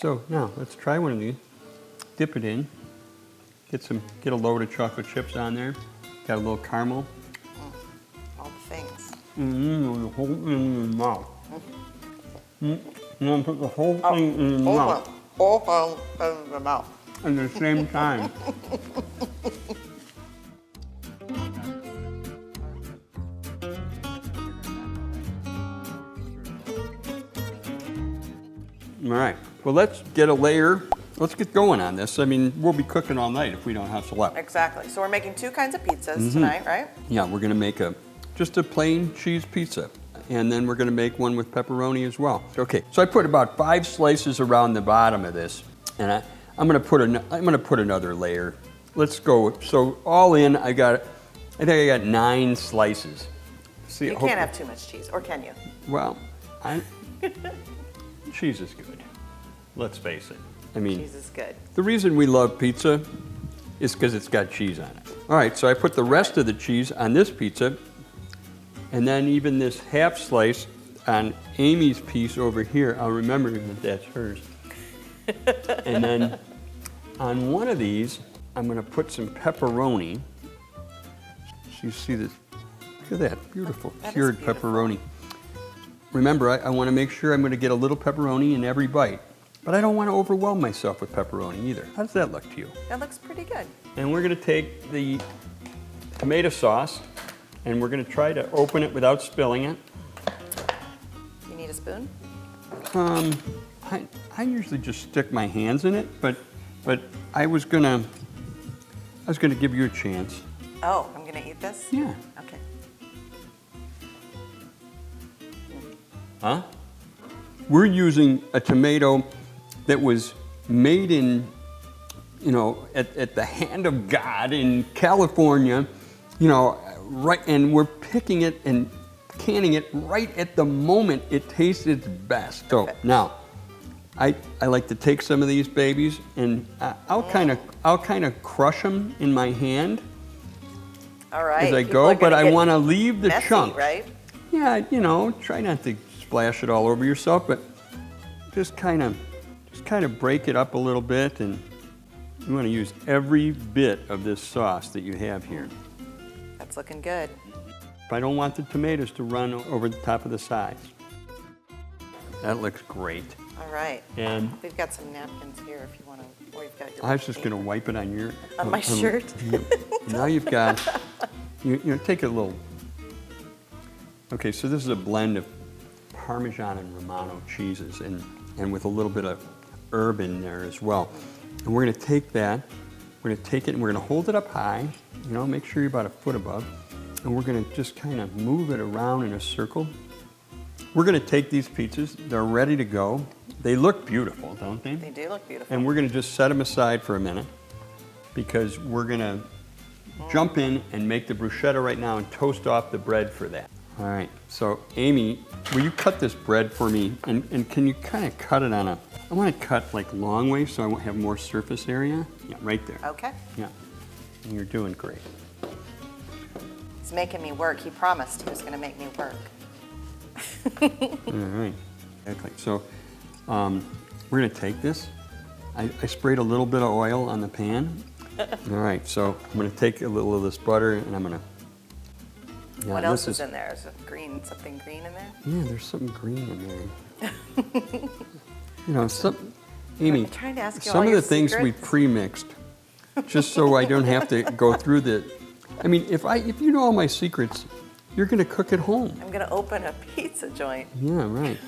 So now let's try one of these. Dip it in. Get a load of chocolate chips on there. Got a little caramel. All the things. The whole thing in your mouth. You want to put the whole thing in your mouth. Whole thing in the mouth. At the same time. All right, well, let's get a layer. Let's get going on this. I mean, we'll be cooking all night if we don't hustle up. Exactly. So we're making 2 kinds of pizzas tonight, right? Yeah, we're gonna make just a plain cheese pizza. And then we're gonna make one with pepperoni as well. Okay, so I put about 5 slices around the bottom of this. And I'm gonna put another layer. Let's go, so all in, I think I got 9 slices. See, You can't have too much cheese, or can you? Well, cheese is good. Let's face it. I mean, Cheese is good. the reason we love pizza is because it's got cheese on it. All right, so I put the rest of the cheese on this pizza, and then even this half slice on Amy's piece over here. I'll remember that that's hers. And then on one of these, I'm gonna put some pepperoni. So you see this, look at that, beautiful cured pepperoni. Remember, I wanna make sure I'm gonna get a little pepperoni in every bite, but I don't wanna overwhelm myself with pepperoni either. How does that look to you? That looks pretty good. And we're gonna take the tomato sauce and we're gonna try to open it without spilling it. You need a spoon? I usually just stick my hands in it, but I was gonna give you a chance. Oh, I'm gonna eat this? Yeah. Okay. Huh? We're using a tomato that was made in, at the hand of God in California, right, and we're picking it and canning it right at the moment it tastes its best. So now, I like to take some of these babies and I'll kind of crush them in my hand. All right. As I go, but I want to leave the messy, chunks. Right? Yeah, try not to splash it all over yourself, but just kind of break it up a little bit, and you want to use every bit of this sauce that you have here. That's looking good. I don't want the tomatoes to run over the top of the sides. That looks great. All right. And we've got some napkins here if you want to, or you've got your I was just going to wipe it on your... on my shirt. Now you've got, take a little... Okay, so this is a blend of Parmesan and Romano cheeses and with a little bit of herb in there as well. And we're going to take that, we're going to take it and we're going to hold it up high, make sure you're about a foot above, and we're going to just kind of move it around in a circle. We're going to take these pizzas, they're ready to go. They look beautiful, don't they? They do look beautiful. And we're going to just set them aside for a minute because we're going to jump in and make the bruschetta right now and toast off the bread for that. All right, so Amy, will you cut this bread for me? And can you kind of cut it I want to cut like long way so I won't have more surface area. Yeah, right there. Okay. Yeah, and you're doing great. He's making me work. He promised he was going to make me work. All right, exactly. So we're going to take this. I sprayed a little bit of oil on the pan. All right, so I'm going to take a little of this butter and I'm going to... Yeah, what else is in there? Is it something green in there? Yeah, there's something green in there. Amy, I'm trying to ask you some all of your the things we secrets. pre-mixed, just so I don't have to go through the... I mean, if you know all my secrets, you're going to cook at home. I'm going to open a pizza joint. Yeah, right.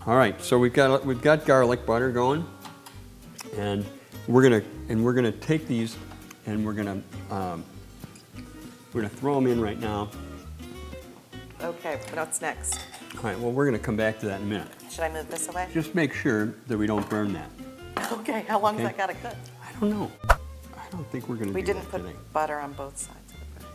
All right, so we've got garlic butter going, and we're gonna take these, and we're gonna throw them in right now. Okay, what's next? All right, well, we're gonna come back to that in a minute. Should I move this away? Just make sure that we don't burn that. Okay, how long Okay. does that gotta cook? I don't know. I don't think we're gonna We do didn't that put today. butter on both sides of the bread.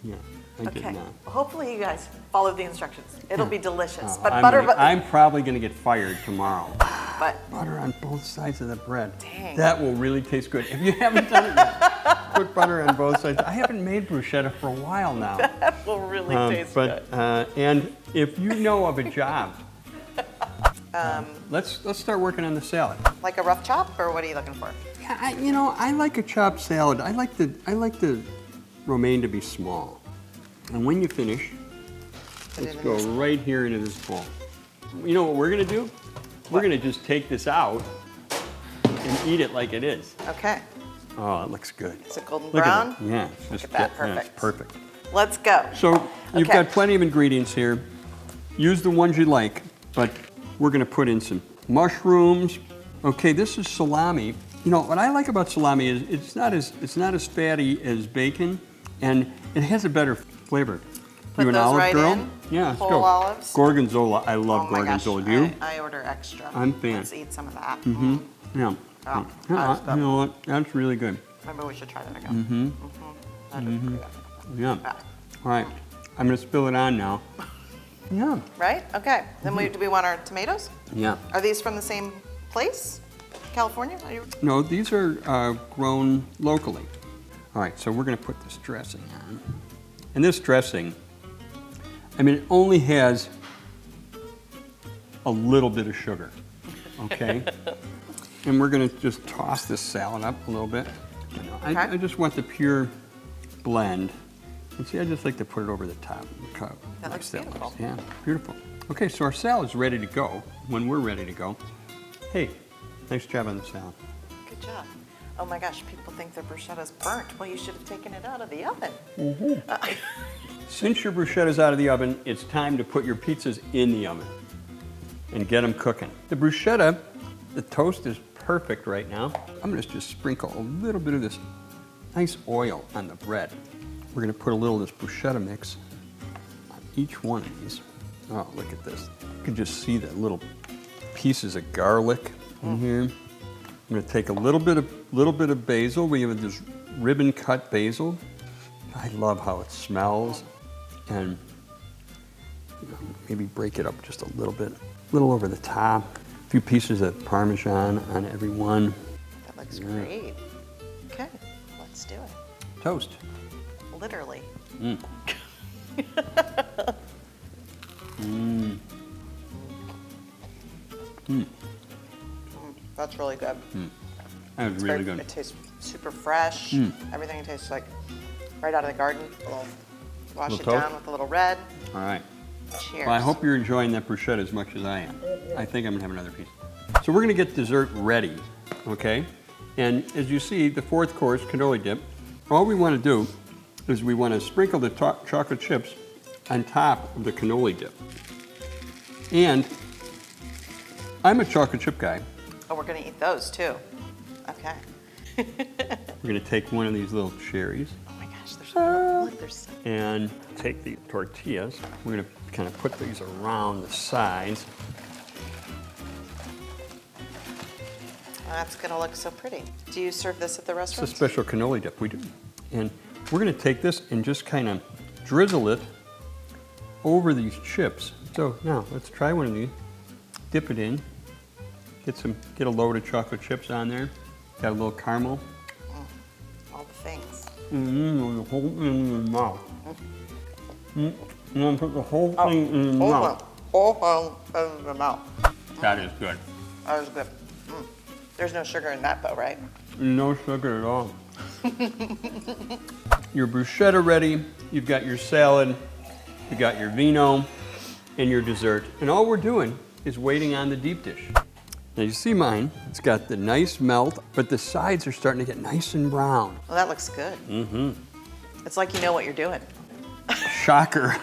Yeah, I did Okay, not. hopefully you guys followed the instructions. It'll be delicious. But I'm probably gonna get fired tomorrow. but Butter on both sides of the bread. Dang. That will really taste good. If you haven't done it yet, put butter on both sides. I haven't made bruschetta for a while now. that will really taste good. And if you know of a job Let's start working on the salad. Like a rough chop, or what are you looking for? Yeah, I like a chopped salad. I like the romaine to be small. And when you finish, let's go right here into this bowl. You know what we're gonna do? We're gonna just take this out and eat it like it is. Okay. Oh, it looks good. Is it golden Look brown? at it. Yeah, Look at that, perfect. Yeah, it's perfect. Let's go. So you've Okay. got plenty of ingredients here. Use the ones you like, but we're gonna put in some mushrooms. Okay, this is salami. You know, what I like about salami is it's not as fatty as bacon, and it has a better flavor. Put you an those olive right girl? in? Yeah, let's Whole go. olives? Gorgonzola, I love Oh my gosh, gorgonzola. Do you? I order extra. I'm a fan. Let's eat some of that. Yeah. Oh, Yeah, that's you know what? That's really good. Maybe we should try that again. That is pretty good. Yeah. Yeah. All right. I'm gonna spill it on now. Yeah. Right? Okay. Then do we want our tomatoes? Yeah. Are these from the same place? California? No, these are grown locally. All right, so we're gonna put this dressing on. And this dressing, I mean, it only has a little bit of sugar, okay? And we're gonna just toss this salad up a little bit. Okay. I just want the pure blend. And see, I just like to put it over the top of the cup. That looks like beautiful. Yeah, beautiful. Okay, so our salad's ready to go. When we're ready to go, hey, nice job on the salad. Good job. Oh my gosh, people think their bruschetta's burnt. Well, you should have taken it out of the oven. Since your bruschetta's out of the oven, it's time to put your pizzas in the oven and get them cooking. The bruschetta, the toast is perfect right now. I'm gonna just sprinkle a little bit of this nice oil on the bread. We're gonna put a little of this bruschetta mix on each one of these. Oh, look at this. You can just see the little pieces of garlic in here. I'm gonna take a little bit of basil. We have this ribbon cut basil. I love how it smells. And maybe break it up just a little bit, a little over the top. A few pieces of Parmesan on every one. That looks great. Okay, let's do it. Toast. Literally. That's really good. That was really good. It tastes super fresh. Everything tastes like right out of the garden. Wash it Little toast? down with a little red. All right. Cheers. Well, I hope you're enjoying that bruschetta as much as I am. I think I'm gonna have another piece. So we're gonna get dessert ready, okay? And as you see, the fourth course, cannoli dip, all we wanna do is we wanna sprinkle the chocolate chips on top of the cannoli dip. And I'm a chocolate chip guy. Oh, we're gonna eat those too. Okay. We're gonna take one of these little cherries Oh my gosh, they're so and take the tortillas. We're gonna kind of put these around the sides. That's gonna look so pretty. Do you serve this at the It's a restaurant? special cannoli dip, we do. And we're gonna take this and just kind of drizzle it over these chips. So now, let's try one of these. Dip it in. Get a load of chocolate chips on there. Got a little caramel. All the things. The whole thing in your mouth. You want to put the whole thing in your mouth. Whole in the mouth. That is good. That was good. There's no sugar in that though, right? No sugar at all. Your bruschetta ready. You've got your salad. You've got your vino and your dessert. And all we're doing is waiting on the deep dish. Now you see mine, it's got the nice melt, but the sides are starting to get nice and brown. Well, that looks good. It's like you know what you're doing. Shocker.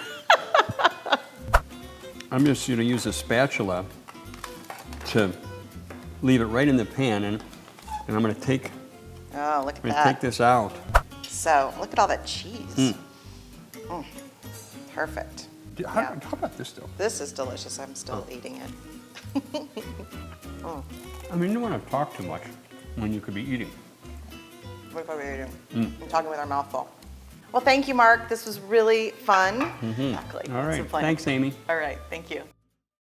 I'm just gonna use a spatula to leave it right in the pan, and I'm gonna take Oh, look at that. this out. So, look at all that cheese. Perfect. How about this though? This is delicious. I'm still eating it. I mean, you don't want to talk too much when you could be eating. What are we eating? I'm talking with our mouth full. Well, thank you, Mark. This was really fun. Exactly. All That's right, the plan. thanks, Amy. All right, thank you.